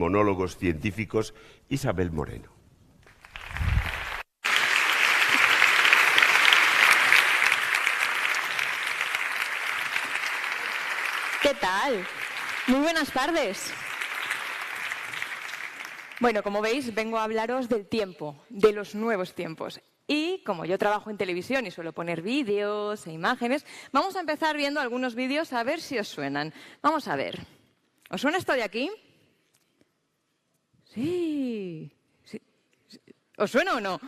Monólogos científicos, Isabel Moreno. ¿Qué tal? Muy buenas tardes. Bueno, como veis, vengo a hablaros del tiempo, de los nuevos tiempos. Y como yo trabajo en televisión y suelo poner vídeos e imágenes, vamos a empezar viendo algunos vídeos a ver si os suenan. Vamos a ver. ¿Os suena esto de aquí? Sí. ¿Os suena o no?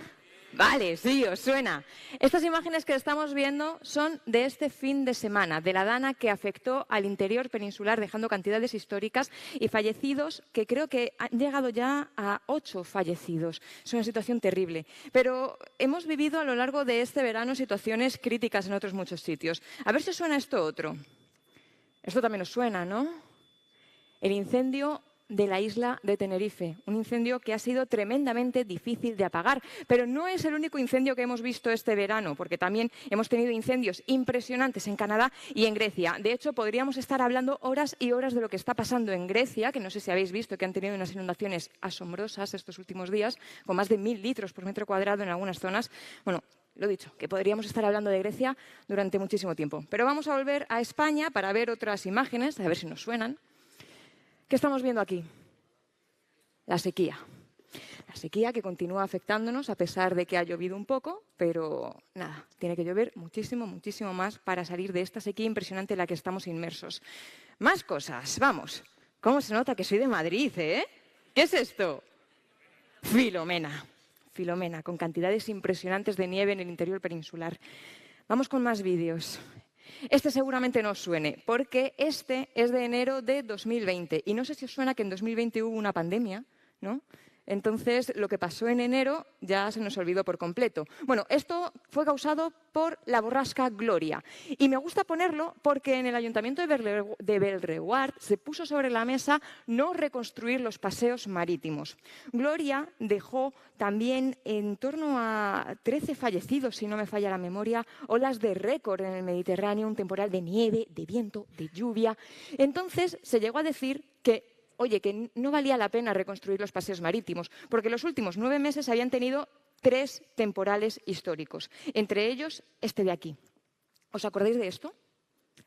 Vale, sí, os suena. Estas imágenes que estamos viendo son de este fin de semana, de la dana que afectó al interior peninsular, dejando cantidades históricas y fallecidos, que creo que han llegado ya a 8 fallecidos. Es una situación terrible. Pero hemos vivido a lo largo de este verano situaciones críticas en otros muchos sitios. A ver si os suena esto otro. Esto también os suena, ¿no? El incendio de la isla de Tenerife, un incendio que ha sido tremendamente difícil de apagar, pero no es el único incendio que hemos visto este verano, porque también hemos tenido incendios impresionantes en Canadá y en Grecia. De hecho, podríamos estar hablando horas y horas de lo que está pasando en Grecia, que no sé si habéis visto que han tenido unas inundaciones asombrosas estos últimos días, con más de 1000 litros por metro cuadrado en algunas zonas. Bueno, lo dicho, que podríamos estar hablando de Grecia durante muchísimo tiempo. Pero vamos a volver a España para ver otras imágenes, a ver si nos suenan. ¿Qué estamos viendo aquí? La sequía. La sequía que continúa afectándonos a pesar de que ha llovido un poco, pero nada, tiene que llover muchísimo, muchísimo más para salir de esta sequía impresionante en la que estamos inmersos. Más cosas, vamos. ¿Cómo se nota que soy de Madrid, eh? ¿Qué es esto? Filomena. Filomena, con cantidades impresionantes de nieve en el interior peninsular. Vamos con más vídeos. Este seguramente no os suene, porque este es de enero de 2020. Y no sé si os suena que en 2020 hubo una pandemia, ¿no? Entonces, lo que pasó en enero ya se nos olvidó por completo. Bueno, esto fue causado por la borrasca Gloria. Y me gusta ponerlo porque en el Ayuntamiento de Bellreguard se puso sobre la mesa no reconstruir los paseos marítimos. Gloria dejó también en torno a 13 fallecidos, si no me falla la memoria, olas de récord en el Mediterráneo, un temporal de nieve, de viento, de lluvia. Entonces, se llegó a decir que oye, que no valía la pena reconstruir los paseos marítimos, porque los últimos 9 meses habían tenido 3 temporales históricos, entre ellos este de aquí. ¿Os acordáis de esto?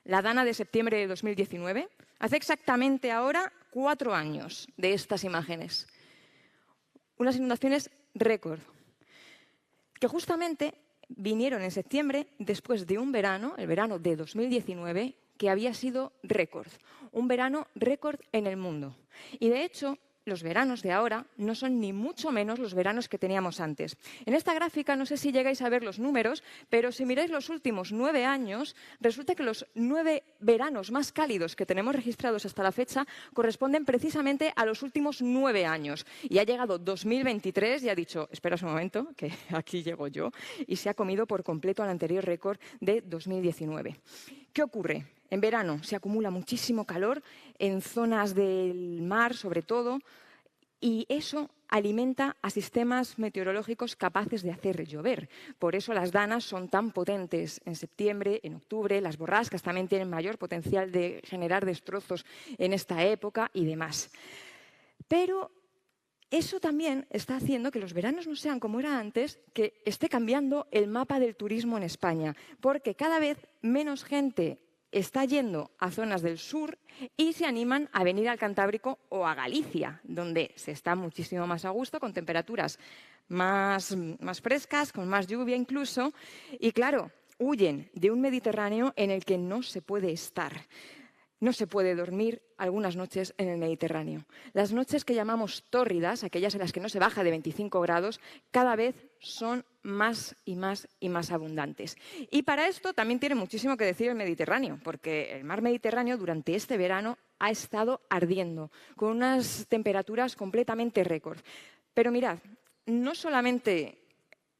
La dana de septiembre de 2019. Hace exactamente ahora 4 años de estas imágenes. Unas inundaciones récord, que justamente vinieron en septiembre después de un verano, el verano de 2019, que había sido récord, un verano récord en el mundo. Y de hecho, los veranos de ahora no son ni mucho menos los veranos que teníamos antes. En esta gráfica, no sé si llegáis a ver los números, pero si miráis los últimos 9 años, resulta que los 9 veranos más cálidos que tenemos registrados hasta la fecha corresponden precisamente a los últimos 9 años. Y ha llegado 2023 y ha dicho, espera un momento, que aquí llego yo, y se ha comido por completo al anterior récord de 2019. ¿Qué ocurre? En verano se acumula muchísimo calor en zonas del mar, sobre todo, y eso alimenta a sistemas meteorológicos capaces de hacer llover. Por eso las danas son tan potentes en septiembre, en octubre, las borrascas también tienen mayor potencial de generar destrozos en esta época y demás. Pero eso también está haciendo que los veranos no sean como era antes, que esté cambiando el mapa del turismo en España, porque cada vez menos gente está yendo a zonas del sur y se animan a venir al Cantábrico o a Galicia, donde se está muchísimo más a gusto, con temperaturas más frescas, con más lluvia incluso. Y claro, huyen de un Mediterráneo en el que no se puede estar. No se puede dormir algunas noches en el Mediterráneo. Las noches que llamamos tórridas, aquellas en las que no se baja de 25 grados, cada vez son más y más y más abundantes. Y para esto también tiene muchísimo que decir el Mediterráneo, porque el mar Mediterráneo durante este verano ha estado ardiendo, con unas temperaturas completamente récord. Pero mirad, no solamente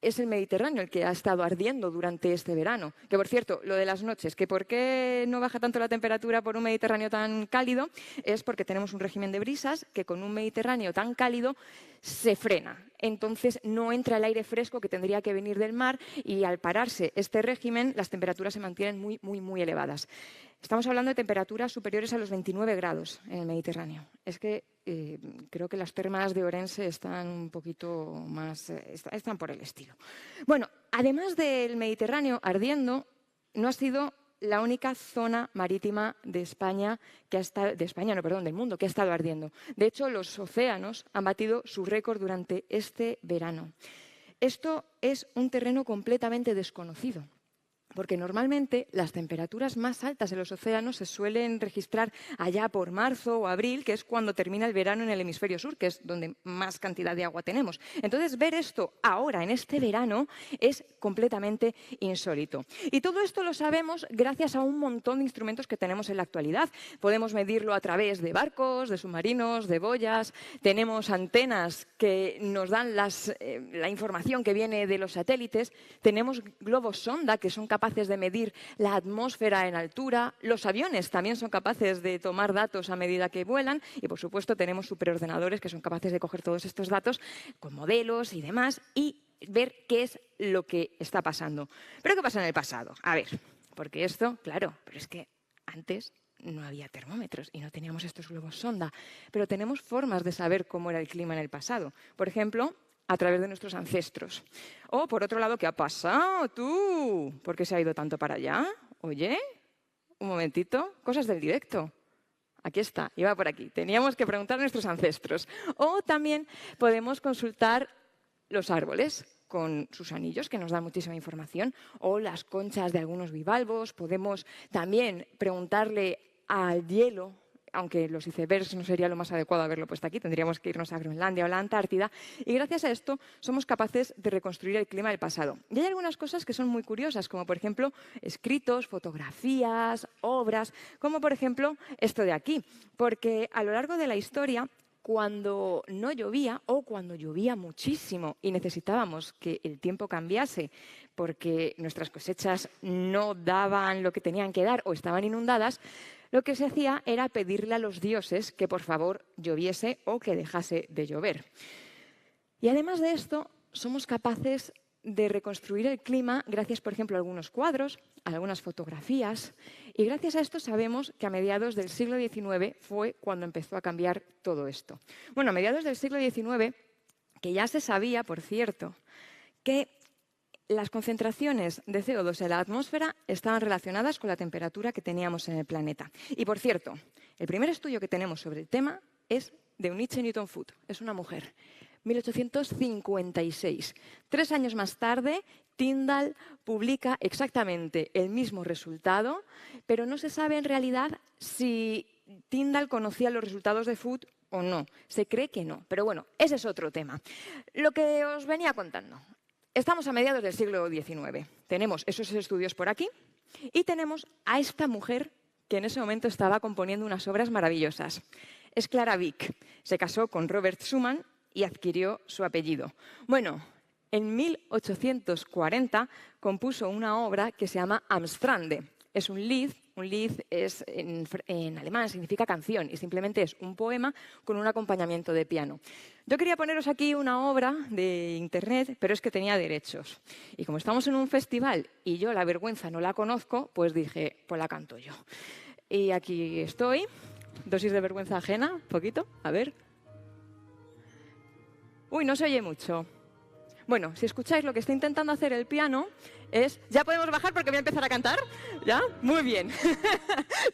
es el Mediterráneo el que ha estado ardiendo durante este verano. Que, por cierto, lo de las noches, que por qué no baja tanto la temperatura por un Mediterráneo tan cálido, es porque tenemos un régimen de brisas que con un Mediterráneo tan cálido se frena. Entonces no entra el aire fresco que tendría que venir del mar y al pararse este régimen las temperaturas se mantienen muy, muy, muy elevadas. Estamos hablando de temperaturas superiores a los 29 grados en el Mediterráneo. Es que creo que las termas de Orense están un poquito más, están por el estilo. Bueno, además del Mediterráneo ardiendo, no ha sido la única zona marítima de España, del mundo, que ha estado ardiendo. De hecho, los océanos han batido su récord durante este verano. Esto es un terreno completamente desconocido, porque normalmente las temperaturas más altas en los océanos se suelen registrar allá por marzo o abril, que es cuando termina el verano en el hemisferio sur, que es donde más cantidad de agua tenemos. Entonces, ver esto ahora, en este verano, es completamente insólito. Y todo esto lo sabemos gracias a un montón de instrumentos que tenemos en la actualidad. Podemos medirlo a través de barcos, de submarinos, de boyas. Tenemos antenas que nos dan la información que viene de los satélites. Tenemos globos sonda que son capaces de medir la atmósfera en altura. Los aviones también son capaces de tomar datos a medida que vuelan y, por supuesto, tenemos superordenadores que son capaces de coger todos estos datos con modelos y demás y ver qué es lo que está pasando. ¿Pero qué pasa en el pasado? A ver, porque esto, claro, pero es que antes no había termómetros y no teníamos estos globos sonda, pero tenemos formas de saber cómo era el clima en el pasado. Por ejemplo, a través de nuestros ancestros. O, por otro lado, ¿qué ha pasado tú? ¿Por qué se ha ido tanto para allá? Oye, un momentito, cosas del directo. Aquí está, iba por aquí. Teníamos que preguntar a nuestros ancestros. O también podemos consultar los árboles con sus anillos, que nos dan muchísima información, o las conchas de algunos bivalvos. Podemos también preguntarle al hielo, aunque los icebergs no sería lo más adecuado haberlo puesto aquí, tendríamos que irnos a Groenlandia o la Antártida, y gracias a esto somos capaces de reconstruir el clima del pasado. Y hay algunas cosas que son muy curiosas, como por ejemplo escritos, fotografías, obras, como por ejemplo esto de aquí, porque a lo largo de la historia, cuando no llovía o cuando llovía muchísimo y necesitábamos que el tiempo cambiase porque nuestras cosechas no daban lo que tenían que dar o estaban inundadas, lo que se hacía era pedirle a los dioses que por favor lloviese o que dejase de llover. Y además de esto, somos capaces de reconstruir el clima gracias, por ejemplo, a algunos cuadros, a algunas fotografías, y gracias a esto sabemos que a mediados del siglo XIX fue cuando empezó a cambiar todo esto. Bueno, a mediados del siglo XIX, que ya se sabía, por cierto, que las concentraciones de CO2 en la atmósfera estaban relacionadas con la temperatura que teníamos en el planeta. Y, por cierto, el primer estudio que tenemos sobre el tema es de Eunice Newton-Foote, es una mujer, 1856. 3 años más tarde, Tyndall publica exactamente el mismo resultado, pero no se sabe en realidad si Tyndall conocía los resultados de Foote o no. Se cree que no, pero bueno, ese es otro tema. Lo que os venía contando. Estamos a mediados del siglo XIX. Tenemos esos estudios por aquí y tenemos a esta mujer que en ese momento estaba componiendo unas obras maravillosas. Es Clara Wieck. Se casó con Robert Schumann y adquirió su apellido. Bueno, en 1840 compuso una obra que se llama Am Strande. Es un Lied es, en alemán significa canción y simplemente es un poema con un acompañamiento de piano. Yo quería poneros aquí una obra de internet, pero es que tenía derechos. Y como estamos en un festival y yo la vergüenza no la conozco, pues dije, pues la canto yo. Y aquí estoy, dosis de vergüenza ajena, poquito, a ver. Uy, no se oye mucho. Bueno, si escucháis lo que está intentando hacer el piano es... ¿Ya podemos bajar porque voy a empezar a cantar? ¿Ya? Muy bien.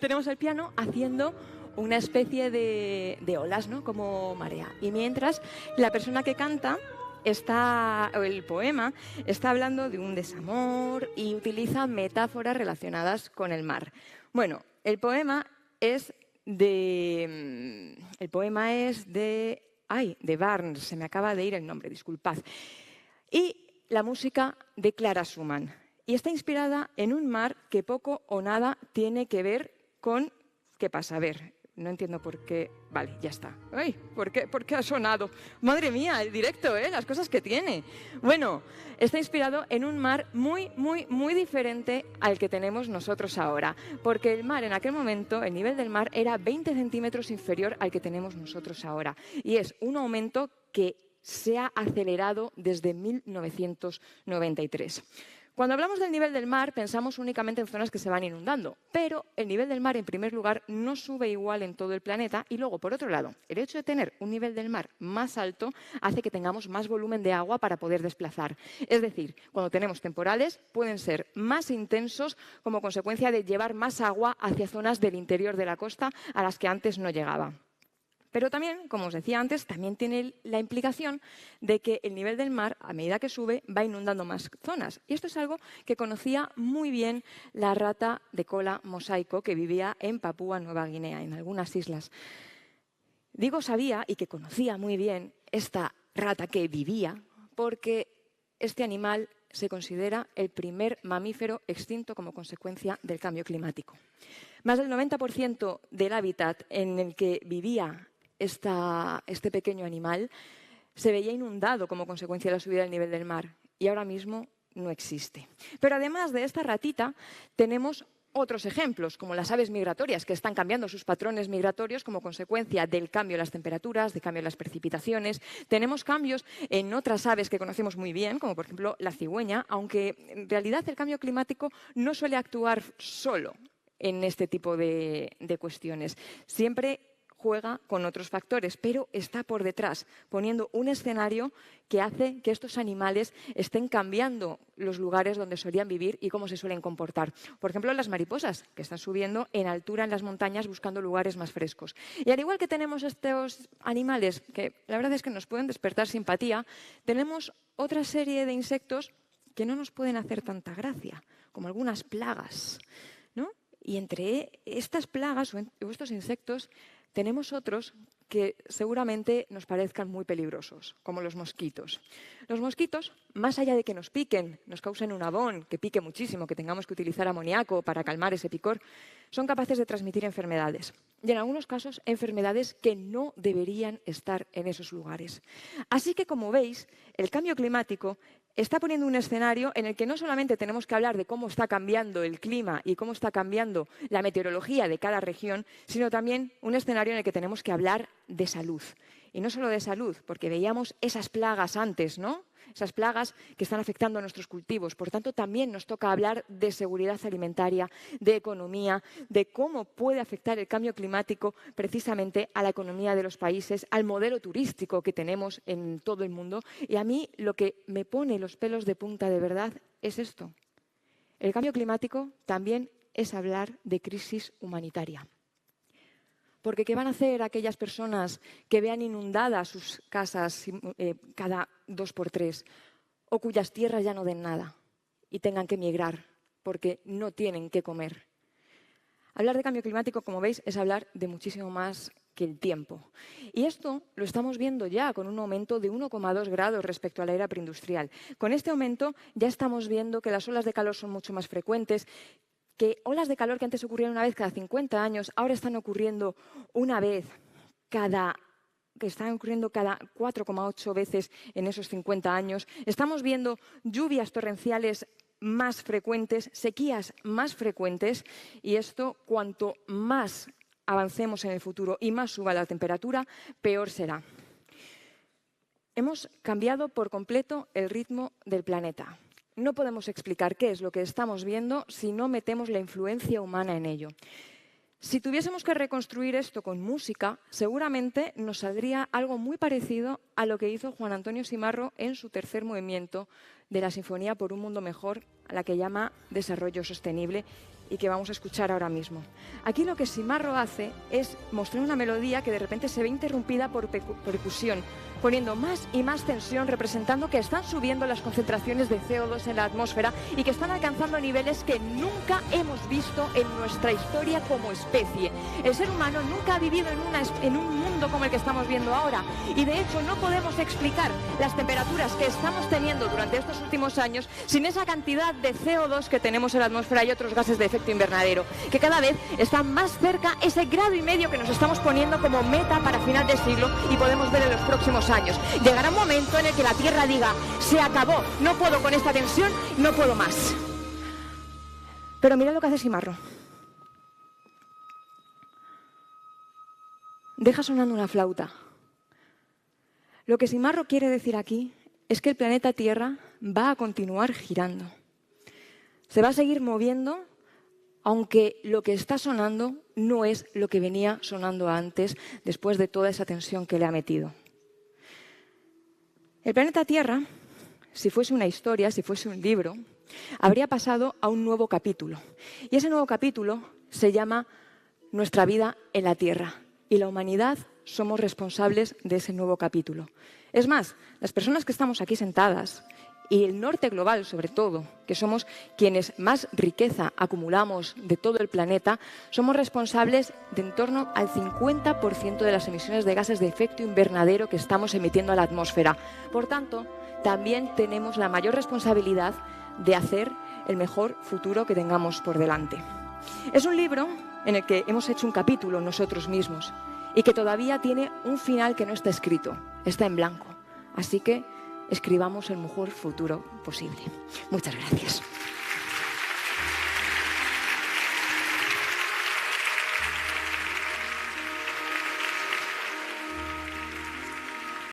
Tenemos el piano haciendo una especie de olas, ¿no? Como marea. Y mientras la persona que canta el poema está hablando de un desamor y utiliza metáforas relacionadas con el mar. Bueno, el poema es de Barnes, se me acaba de ir el nombre, disculpad. Y la música de Clara Schumann. Y está inspirada en un mar que poco o nada tiene que ver con... ¿Qué pasa? A ver, no entiendo por qué... Vale, ya está. ¡Ay! ¿Por qué ha sonado? Madre mía, el directo, ¿eh? Las cosas que tiene. Bueno, está inspirado en un mar muy, muy, muy diferente al que tenemos nosotros ahora. Porque el mar en aquel momento, el nivel del mar, era 20 centímetros inferior al que tenemos nosotros ahora. Y es un aumento que se ha acelerado desde 1993. Cuando hablamos del nivel del mar, pensamos únicamente en zonas que se van inundando, pero el nivel del mar, en primer lugar, no sube igual en todo el planeta y luego, por otro lado, el hecho de tener un nivel del mar más alto hace que tengamos más volumen de agua para poder desplazar. Es decir, cuando tenemos temporales, pueden ser más intensos como consecuencia de llevar más agua hacia zonas del interior de la costa a las que antes no llegaba. Pero también, como os decía antes, también tiene la implicación de que el nivel del mar, a medida que sube, va inundando más zonas. Y esto es algo que conocía muy bien la rata de cola mosaico que vivía en Papúa Nueva Guinea, en algunas islas. Digo sabía y que conocía muy bien esta rata que vivía porque este animal se considera el primer mamífero extinto como consecuencia del cambio climático. Más del 90% del hábitat en el que vivía este pequeño animal se veía inundado como consecuencia de la subida del nivel del mar y ahora mismo no existe. Pero además de esta ratita tenemos otros ejemplos, como las aves migratorias, que están cambiando sus patrones migratorios como consecuencia del cambio en las temperaturas, del cambio en las precipitaciones. Tenemos cambios en otras aves que conocemos muy bien, como por ejemplo la cigüeña, aunque en realidad el cambio climático no suele actuar solo en este tipo de cuestiones. Siempre juega con otros factores, pero está por detrás, poniendo un escenario que hace que estos animales estén cambiando los lugares donde solían vivir y cómo se suelen comportar. Por ejemplo, las mariposas, que están subiendo en altura en las montañas buscando lugares más frescos. Y al igual que tenemos estos animales, que la verdad es que nos pueden despertar simpatía, tenemos otra serie de insectos que no nos pueden hacer tanta gracia, como algunas plagas, ¿no? Y entre estas plagas o estos insectos tenemos otros que seguramente nos parezcan muy peligrosos, como los mosquitos. Los mosquitos, más allá de que nos piquen, nos causen un abón, que pique muchísimo, que tengamos que utilizar amoníaco para calmar ese picor, son capaces de transmitir enfermedades. Y en algunos casos, enfermedades que no deberían estar en esos lugares. Así que, como veis, el cambio climático está poniendo un escenario en el que no solamente tenemos que hablar de cómo está cambiando el clima y cómo está cambiando la meteorología de cada región, sino también un escenario en el que tenemos que hablar de salud. Y no solo de salud, porque veíamos esas plagas antes, ¿no? Esas plagas que están afectando a nuestros cultivos. Por tanto, también nos toca hablar de seguridad alimentaria, de economía, de cómo puede afectar el cambio climático precisamente a la economía de los países, al modelo turístico que tenemos en todo el mundo. Y a mí lo que me pone los pelos de punta de verdad es esto. El cambio climático también es hablar de crisis humanitaria. Porque ¿qué van a hacer aquellas personas que vean inundadas sus casas cada 2 por 3 o cuyas tierras ya no den nada y tengan que emigrar porque no tienen qué comer? Hablar de cambio climático, como veis, es hablar de muchísimo más que el tiempo. Y esto lo estamos viendo ya con un aumento de 1,2 grados respecto a la era preindustrial. Con este aumento ya estamos viendo que las olas de calor son mucho más frecuentes, que olas de calor que antes ocurrían una vez cada 50 años, ahora están ocurriendo una vez cada 4,8 veces en esos 50 años. Estamos viendo lluvias torrenciales más frecuentes, sequías más frecuentes, y esto, cuanto más avancemos en el futuro y más suba la temperatura, peor será. Hemos cambiado por completo el ritmo del planeta. No podemos explicar qué es lo que estamos viendo si no metemos la influencia humana en ello. Si tuviésemos que reconstruir esto con música, seguramente nos saldría algo muy parecido a lo que hizo Juan Antonio Simarro en su tercer movimiento de la Sinfonía por un Mundo Mejor, a la que llama Desarrollo Sostenible, y que vamos a escuchar ahora mismo. Aquí lo que Simarro hace es mostrar una melodía que de repente se ve interrumpida por percusión, poniendo más y más tensión, representando que están subiendo las concentraciones de CO2 en la atmósfera y que están alcanzando niveles que nunca hemos visto en nuestra historia como especie. El ser humano nunca ha vivido en un mundo como el que estamos viendo ahora, y de hecho no podemos explicar las temperaturas que estamos teniendo durante estos últimos años sin esa cantidad de CO2 que tenemos en la atmósfera y otros gases de efecto invernadero, que cada vez está más cerca ese 1,5 grados que nos estamos poniendo como meta para final de siglo y podemos ver en los próximos años. Llegará un momento en el que la Tierra diga: se acabó, no puedo con esta tensión, no puedo más. Pero mira lo que hace Simarro. Deja sonando una flauta. Lo que Simarro quiere decir aquí es que el planeta Tierra va a continuar girando. se va a seguir moviendo, aunque lo que está sonando no es lo que venía sonando antes, después de toda esa tensión que le ha metido. El planeta Tierra, si fuese una historia, si fuese un libro, habría pasado a un nuevo capítulo. Y ese nuevo capítulo se llama Nuestra vida en la Tierra. Y la humanidad somos responsables de ese nuevo capítulo. Es más, las personas que estamos aquí sentadas, y el norte global sobre todo, que somos quienes más riqueza acumulamos de todo el planeta, somos responsables de en torno al 50% de las emisiones de gases de efecto invernadero que estamos emitiendo a la atmósfera. Por tanto, también tenemos la mayor responsabilidad de hacer el mejor futuro que tengamos por delante. Es un libro en el que hemos hecho un capítulo nosotros mismos y que todavía tiene un final que no está escrito, está en blanco. Así que escribamos el mejor futuro posible. Muchas gracias.